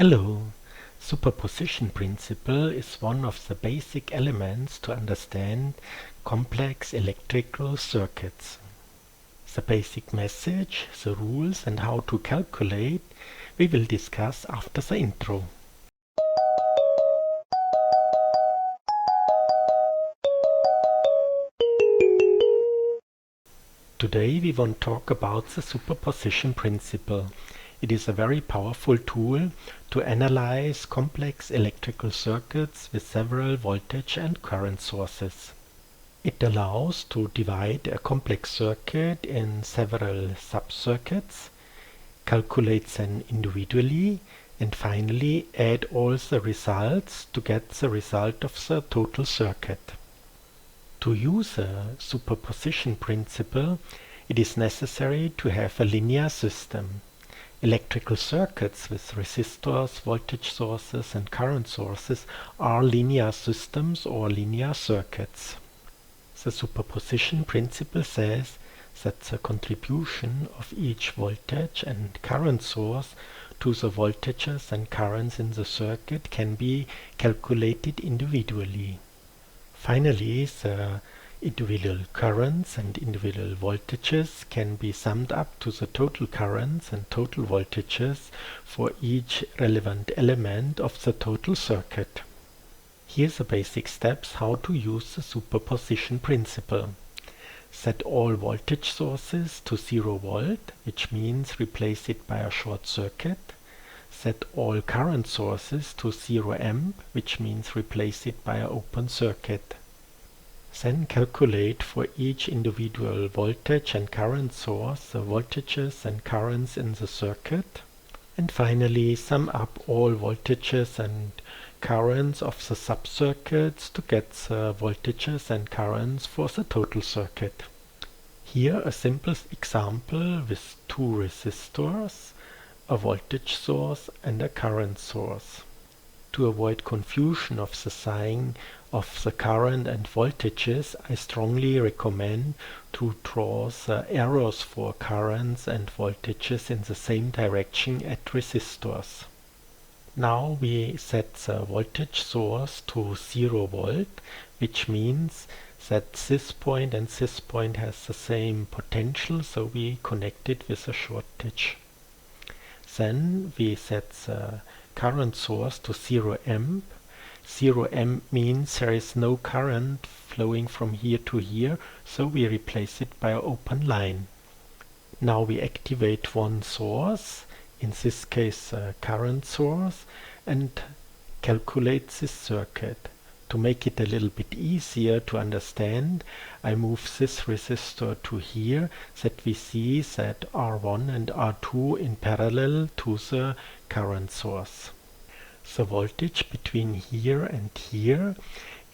Hello! Superposition principle is one of the basic elements to understand complex electrical circuits. The basic message, the rules and how to calculate we will discuss after the intro. Today we want to talk about the superposition principle. It is a very powerful tool to analyze complex electrical circuits with several voltage and current sources. It allows to divide a complex circuit in several sub-circuits, calculate them individually, and finally add all the results to get the result of the total circuit. To use a superposition principle, it is necessary to have a linear system. Electrical circuits with resistors, voltage sources and current sources are linear systems or linear circuits. The superposition principle says that the contribution of each voltage and current source to the voltages and currents in the circuit can be calculated individually. Finally, the individual currents and individual voltages can be summed up to the total currents and total voltages for each relevant element of the total circuit. Here are the basic steps how to use the superposition principle. Set all voltage sources to 0 volt, which means replace it by a short circuit. Set all current sources to 0 amp, which means replace it by an open circuit. Then calculate for each individual voltage and current source the voltages and currents in the circuit. And finally sum up all voltages and currents of the sub-circuits to get the voltages and currents for the total circuit. Here a simple example with two resistors, a voltage source and a current source. To avoid confusion of the sign of the current and voltages, I strongly recommend to draw the arrows for currents and voltages in the same direction at resistors. Now we set the voltage source to 0 volt, which means that this point and this point has the same potential, so we connect it with a shortage. Then we set the current source to 0 amp. 0 amp means there is no current flowing from here to here, so we replace it by an open line. Now we activate one source, in this case a current source, and calculate this circuit. To make it a little bit easier to understand, I move this resistor to here, that we see that R1 and R2 in parallel to the current source. The voltage between here and here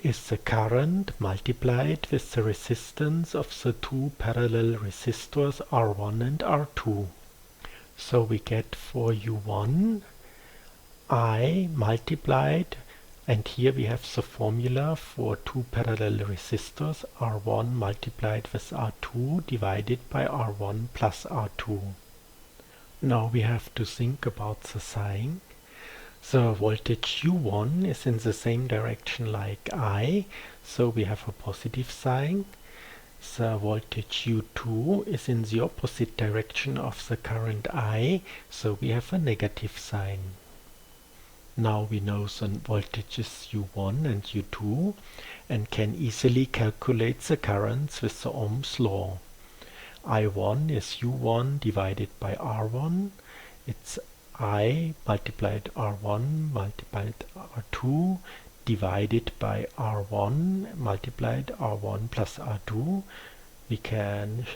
is the current multiplied with the resistance of the two parallel resistors R1 and R2. So we get for U1 I multiplied, and here we have the formula for two parallel resistors R1 multiplied with R2 divided by R1 plus R2. Now we have to think about the sign. The voltage U1 is in the same direction like I, so we have a positive sign. The voltage U2 is in the opposite direction of the current I, so we have a negative sign. Now we know the voltages U1 and U2 and can easily calculate the currents with the Ohm's law. I1 is U1 divided by R1. It's I multiplied R1 multiplied R2 divided by R1 multiplied R1 plus R2. We can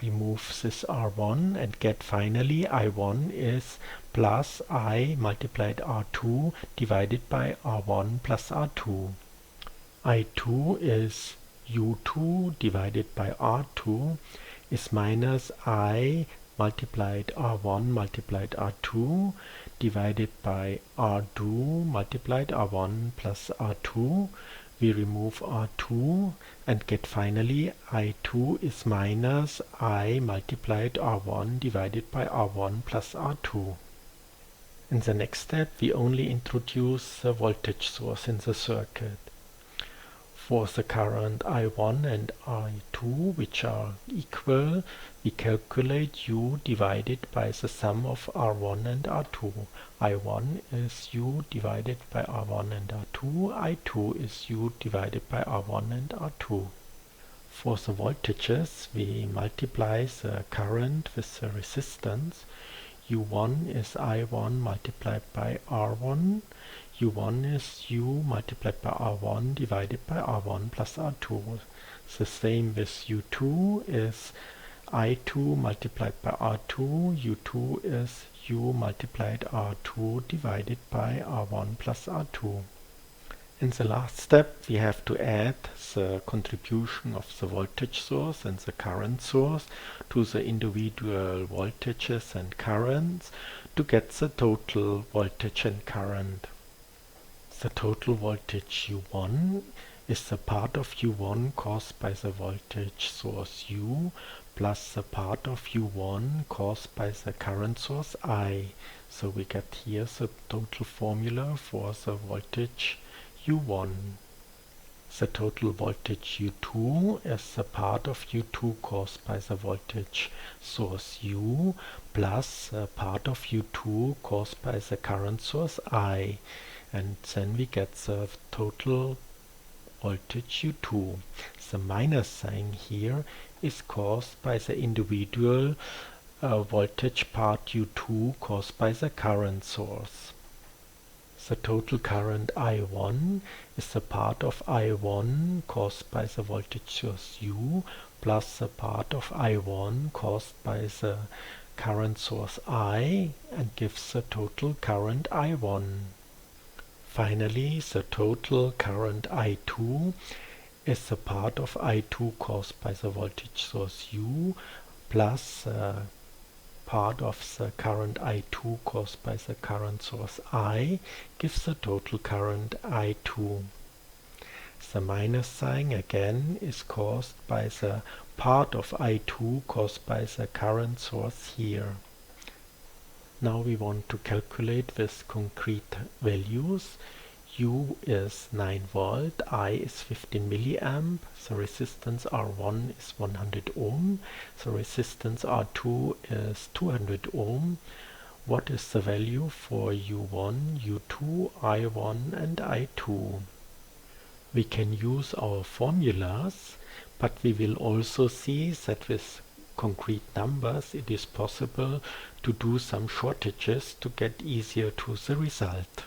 remove this R1 and get finally I1 is plus I multiplied R2 divided by R1 plus R2. I2 is U2 divided by R2 is minus I multiplied R1 multiplied R2 divided by R2 multiplied R1 plus R2. We remove R2 and get finally I2 is minus I multiplied R1 divided by R1 plus R2. In the next step, we only introduce the voltage source in the circuit. For the current I1 and I2, which are equal, we calculate U divided by the sum of R1 and R2. I1 is U divided by R1 and R2. I2 is U divided by R1 and R2. For the voltages, we multiply the current with the resistance. U1 is I1 multiplied by R1. U1 is U multiplied by R1 divided by R1 plus R2. The same with U2 is I2 multiplied by R2. U2 is U multiplied R2 divided by R1 plus R2. In the last step, we have to add the contribution of the voltage source and the current source to the individual voltages and currents to get the total voltage and current. The total voltage U1 is the part of U1 caused by the voltage source U plus the part of U1 caused by the current source I. So we get here the total formula for the voltage U1. The total voltage U2 is the part of U2 caused by the voltage source U plus the part of U2 caused by the current source I. And then we get the total voltage U2. The minus sign here is caused by the individual voltage part U2 caused by the current source. The total current I1 is the part of I1 caused by the voltage source U plus the part of I1 caused by the current source I and gives the total current I1. Finally, the total current I2 is the part of I2 caused by the voltage source U plus part of the current I2 caused by the current source I gives the total current I2. The minus sign again is caused by the part of I2 caused by the current source here. Now we want to calculate with concrete values. U is 9 volt, I is 15 milliamp, the resistance R1 is 100 ohm, the resistance R2 is 200 ohm. What is the value for U1, U2, I1 and I2? We can use our formulas, but we will also see that with concrete numbers it is possible to do some shortages to get easier to the result.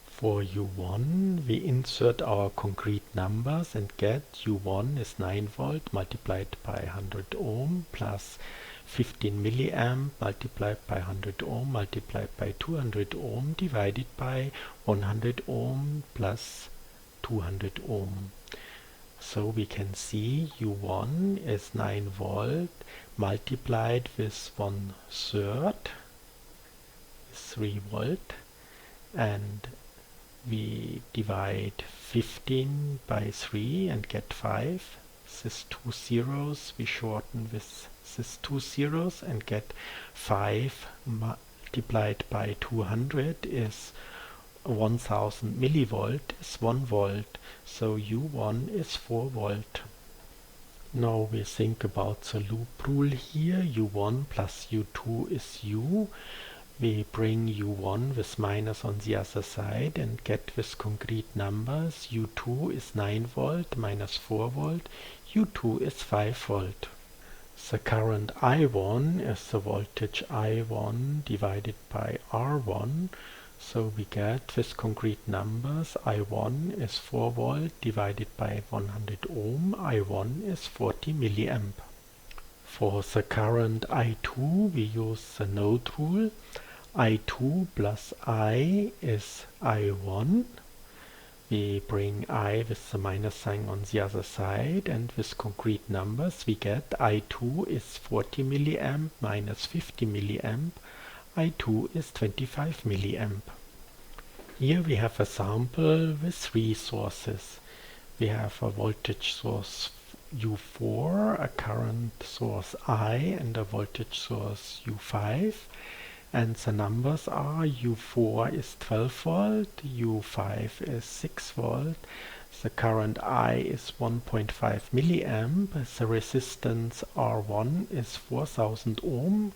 For U1, we insert our concrete numbers and get U1 is 9 volt multiplied by 100 ohm plus 15 milliamp multiplied by 100 ohm multiplied by 200 ohm divided by 100 ohm plus 200 ohm. So we can see U1 is 9 volt multiplied with 1/3 is 3 volt, and we divide 15 by 3 and get 5. These 2 zeros we shorten with these 2 zeros and get 5 multiplied by 200 is 1000 millivolt is 1 volt. So U1 is 4 volt. Now we think about the loop rule here. U1 plus U2 is U. We bring U1 with minus on the other side and get with concrete numbers. U2 is 9 volt minus 4 volt. U2 is 5 volt. The current I1 is the voltage I1 divided by R1. So we get with concrete numbers I1 is 4 volt divided by 100 ohm. I1 is 40 milliamp. For the current I2 we use the node rule. I2 plus I is I1. We bring I with the minus sign on the other side, and with concrete numbers we get I2 is 40 milliamp minus 50 milliamp. I2 is 25 milliamp. Here we have a sample with 3 sources. We have a voltage source U4, a current source I, and a voltage source U5. and the numbers are U4 is 12 volt, U5 is 6 volt, the current I is 1.5 milliamp, the resistance R1 is 4000 ohm,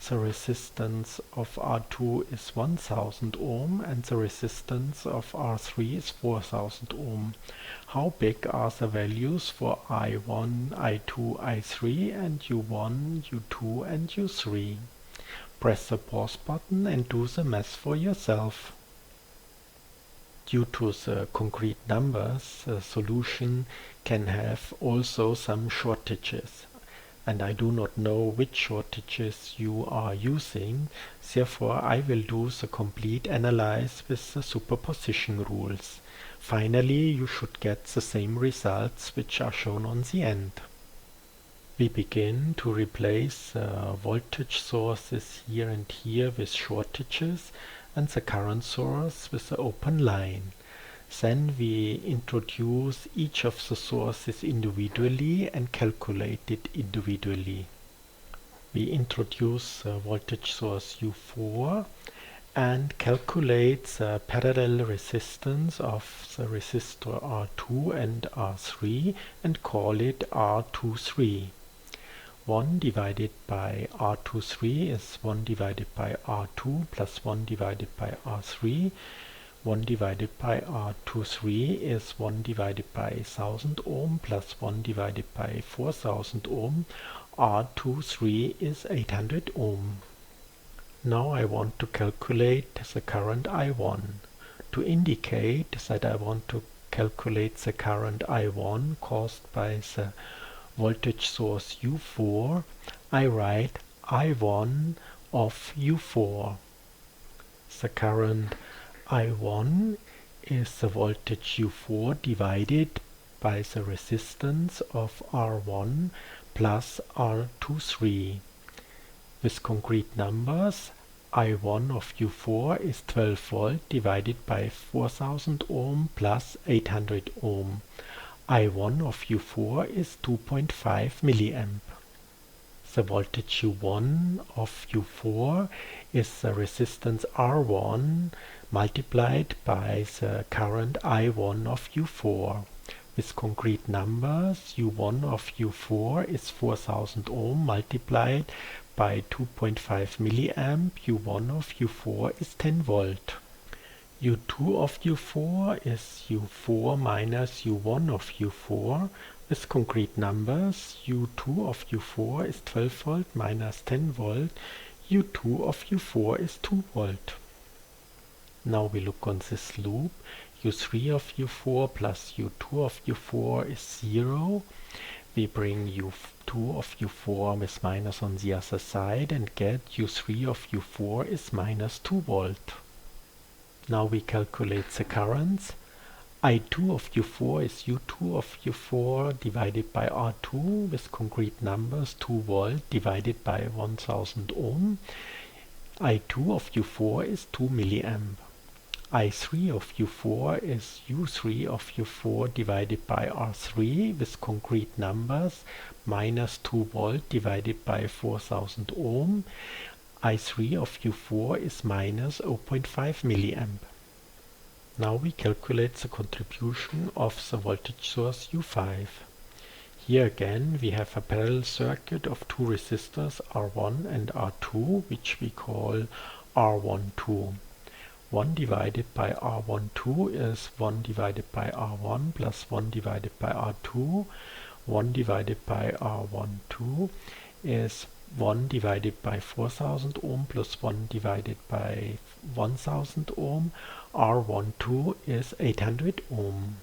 the resistance of R2 is 1000 ohm, and the resistance of R3 is 4000 ohm. How big are the values for I1, I2, I3 and U1, U2 and U3? Press the pause button and do the math for yourself. Due to the concrete numbers, the solution can have also some shortages. And I do not know which shortages you are using, therefore I will do the complete analysis with the superposition rules. Finally, you should get the same results which are shown on the end. We begin to replace voltage sources here and here with shortages and the current source with the open line. Then we introduce each of the sources individually and calculate it individually. We introduce the voltage source U4 and calculate the parallel resistance of the resistor R2 and R3 and call it R23. 1 divided by R23 is 1 divided by R2 plus 1 divided by R3. 1 divided by R23 is 1 divided by 1000 ohm plus 1 divided by 4000 ohm. R23 is 800 ohm. Now I want to calculate the current I1. To indicate that I want to calculate the current I1 caused by the voltage source U4, I write I1 of U4. The current I1 is the voltage U4 divided by the resistance of R1 plus R23. With concrete numbers, I1 of U4 is 12 volt divided by 4000 ohm plus 800 ohm. I1 of U4 is 2.5 milliamp. The voltage U1 of U4 is the resistance R1 multiplied by the current I1 of U4. With concrete numbers, U1 of U4 is 4000 ohm multiplied by 2.5 milliamp. U1 of U4 is 10 volt. U2 of U4 is U4 minus U1 of U4. With concrete numbers, U2 of U4 is 12 volt minus 10 volt. U2 of U4 is 2 volt. Now we look on this loop. U3 of U4 plus U2 of U4 is 0. We bring U2 of U4 with minus on the other side and get U3 of U4 is minus 2 volt. Now we calculate the currents. I2 of U4 is U2 of U4 divided by R2 with concrete numbers 2 volt divided by 1000 ohm. I2 of U4 is 2 milliamp. I3 of U4 is U3 of U4 divided by R3 with concrete numbers minus 2 volt divided by 4000 ohm. I3 of U4 is minus 0.5 milliamp. Now we calculate the contribution of the voltage source U5. Here again we have a parallel circuit of two resistors R1 and R2, which we call R12. 1 divided by R12 is 1 divided by R1 plus 1 divided by R2. 1 divided by R12 is 1 divided by 4000 ohm plus 1 divided by 1000 ohm. R12 is 800 ohm.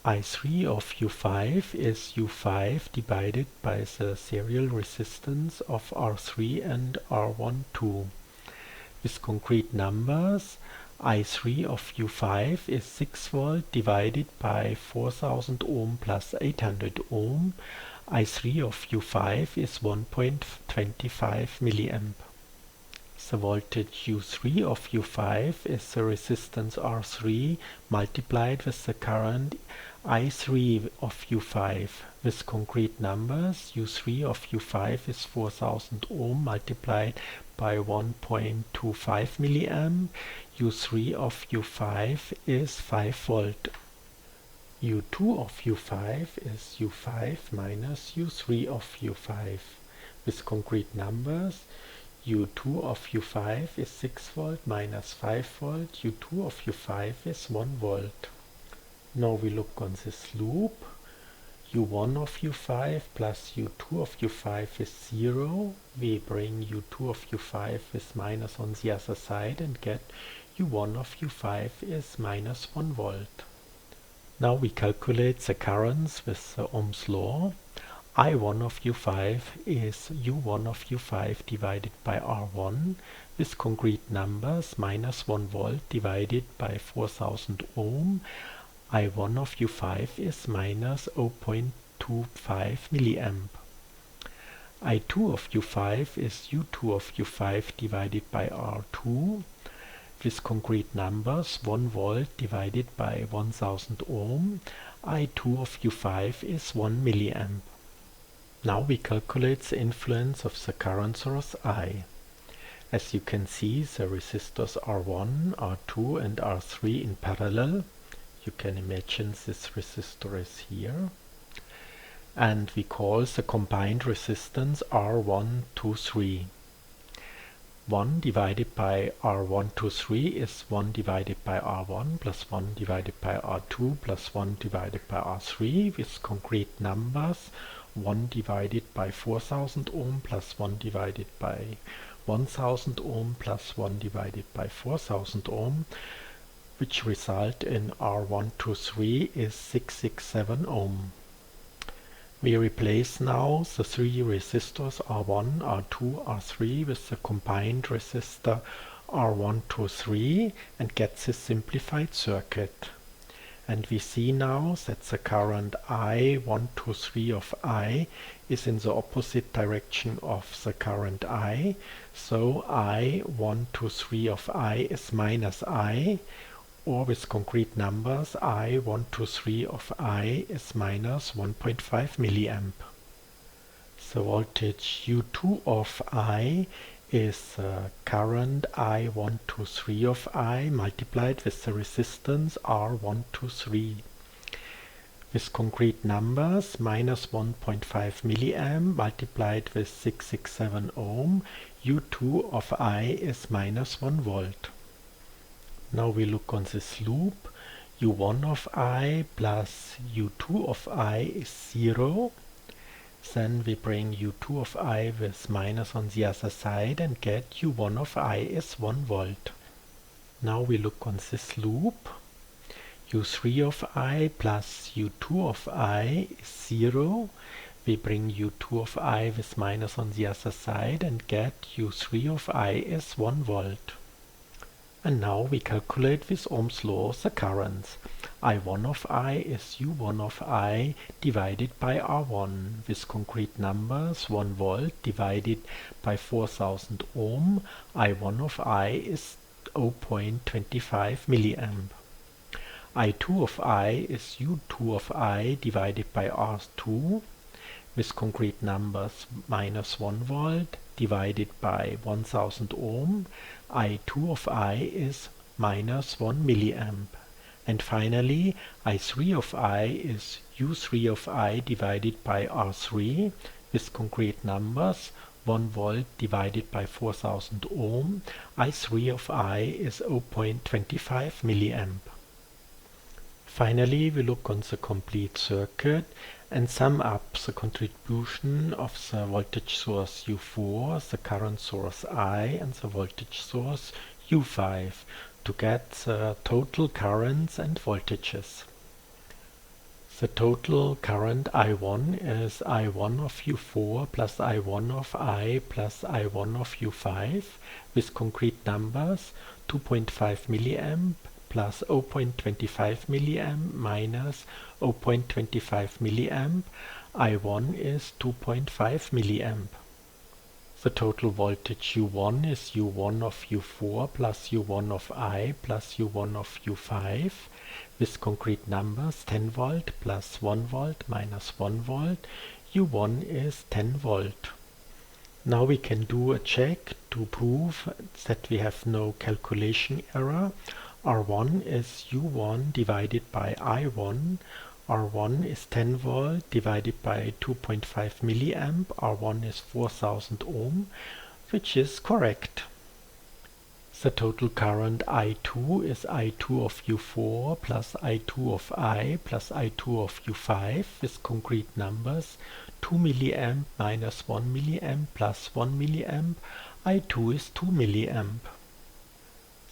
I3 of U5 is U5 divided by the serial resistance of R3 and R12. With concrete numbers, I3 of U5 is 6 volt divided by 4000 ohm plus 800 ohm. I3 of U5 is 1.25 milliamp. The voltage U3 of U5 is the resistance R3 multiplied with the current I3 of U5. With concrete numbers, U3 of U5 is 4000 ohm multiplied by 1.25 milliamp. U3 of U5 is 5 volt. U2 of U5 is U5 minus U3 of U5. With concrete numbers, U2 of U5 is 6 volt minus 5 volt. U2 of U5 is 1 volt. Now we look on this loop. U1 of U5 plus U2 of U5 is 0. We bring U2 of U5 with minus on the other side and get U1 of U5 is minus 1 volt. Now we calculate the currents with the Ohm's law. I1 of U5 is U1 of U5 divided by R1 with concrete numbers minus 1 volt divided by 4000 ohm. I1 of U5 is minus 0.25 milliamp. I2 of U5 is U2 of U5 divided by R2 with concrete numbers 1 volt divided by 1000 ohm. I2 of U5 is 1 milliamp. Now we calculate the influence of the current source I. As you can see, the resistors R1, R2 and R3 in parallel. You can imagine this resistor is here. And we call the combined resistance R123. 1 divided by R123 is 1 divided by R1 plus 1 divided by R2 plus 1 divided by R3 with concrete numbers 1 divided by 4000 ohm plus 1 divided by 1000 ohm plus 1 divided by 4000 ohm, which result in R123 is 667 ohm. We replace now the three resistors R1, R2, R3 with the combined resistor R123 and get this simplified circuit. And we see now that the current I123 of I is in the opposite direction of the current I. So I123 of I is minus I, or with concrete numbers, I123 of I is minus 1.5 milliamp. The voltage U2 of I is current I123 of I multiplied with the resistance R123. With concrete numbers, minus 1.5 milliamp multiplied with 667 ohm, U2 of I is minus 1 volt. Now we look on this loop. U1 of I plus U2 of I is 0. Then we bring U2 of I with minus on the other side and get U1 of I is 1 volt. Now we look on this loop. U3 of I plus U2 of I is 0. We bring U2 of I with minus on the other side and get U3 of I is 1 volt. And now we calculate with Ohm's law the currents. I1 of I is U1 of I divided by R1 with concrete numbers 1 volt divided by 4000 ohm. I1 of I is 0.25 milliamp. I2 of I is U2 of I divided by R2 with concrete numbers minus 1 volt divided by 1000 ohm. I2 of I is minus 1 milliamp. And finally, I3 of I is U3 of I divided by R3 with concrete numbers 1 volt divided by 4000 ohm. I3 of I is 0.25 milliamp. Finally, we look on the complete circuit and sum up the contribution of the voltage source U4, the current source I, and the voltage source U5 to get the total currents and voltages. The total current I1 is I1 of U4 plus I1 of I plus I1 of U5 with concrete numbers 2.5 milliamp plus 0.25 milliamp minus 0.25 milliamp. I1 is 2.5 milliamp. The total voltage U1 is U1 of U4 plus U1 of I plus U1 of U5 with concrete numbers 10 volt plus 1 volt minus 1 volt. U1 is 10 volt. Now we can do a check to prove that we have no calculation error. R1 is U1 divided by I1. R1 is 10 volt divided by 2.5 milliamp. R1 is 4000 ohm, which is correct. The total current I2 is I2 of U4 plus I2 of I plus I2 of U5 with concrete numbers 2 milliamp minus 1 milliamp plus 1 milliamp. I2 is 2 milliamp.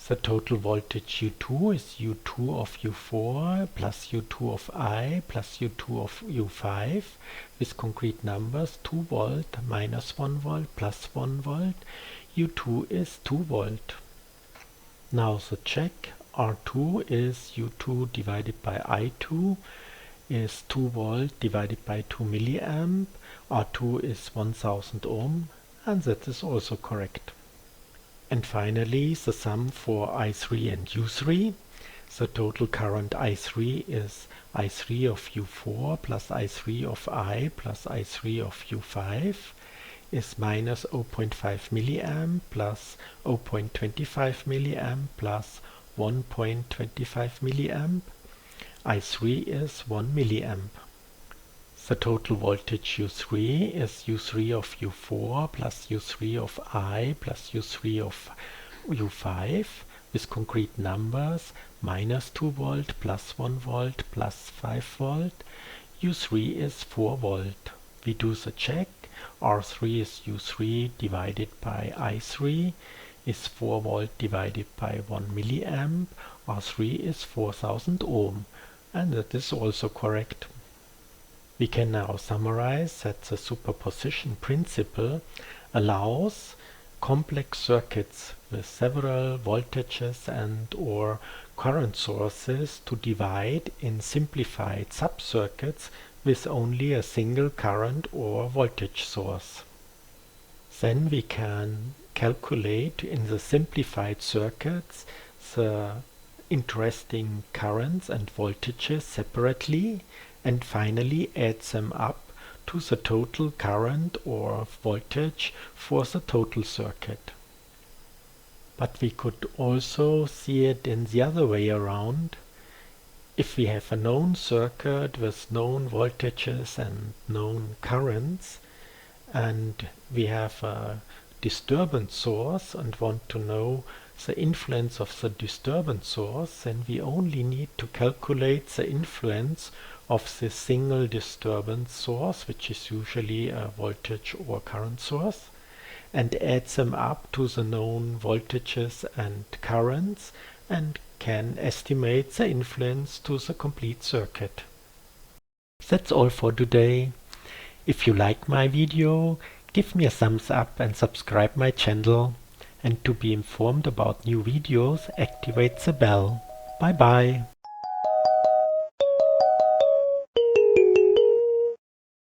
The total voltage U2 is U2 of U4 plus U2 of I plus U2 of U5 with concrete numbers 2 volt minus 1 volt plus 1 volt. U2 is 2 volt. Now the check. R2 is U2 divided by I2 is 2 volt divided by 2 milliamp. R2 is 1000 ohm, and that is also correct. And finally, the sum for I3 and U3. The total current I3 is I3 of U4 plus I3 of I plus I3 of U5 is minus 0.5 milliamp plus 0.25 milliamp plus 1.25 milliamp. I3 is 1 milliamp. The total voltage U3 is U3 of U4 plus U3 of I plus U3 of U5 with concrete numbers minus 2 volt plus 1 volt plus 5 volt. U3 is 4 volt. We do the check. R3 is U3 divided by I3 is 4 volt divided by 1 milliamp. R3 is 4000 ohm, and that is also correct. We can now summarize that the superposition principle allows complex circuits with several voltages and or current sources to divide in simplified subcircuits with only a single current or voltage source. Then we can calculate in the simplified circuits the interesting currents and voltages separately and finally add them up to the total current or voltage for the total circuit. But we could also see it in the other way around. If we have a known circuit with known voltages and known currents, and we have a disturbance source and want to know the influence of the disturbance source, then we only need to calculate the influence of the single disturbance source, which is usually a voltage or current source, and add them up to the known voltages and currents and can estimate the influence to the complete circuit. That's all for today. If you like my video, give me a thumbs up and subscribe my channel. And to be informed about new videos, activate the bell. Bye bye.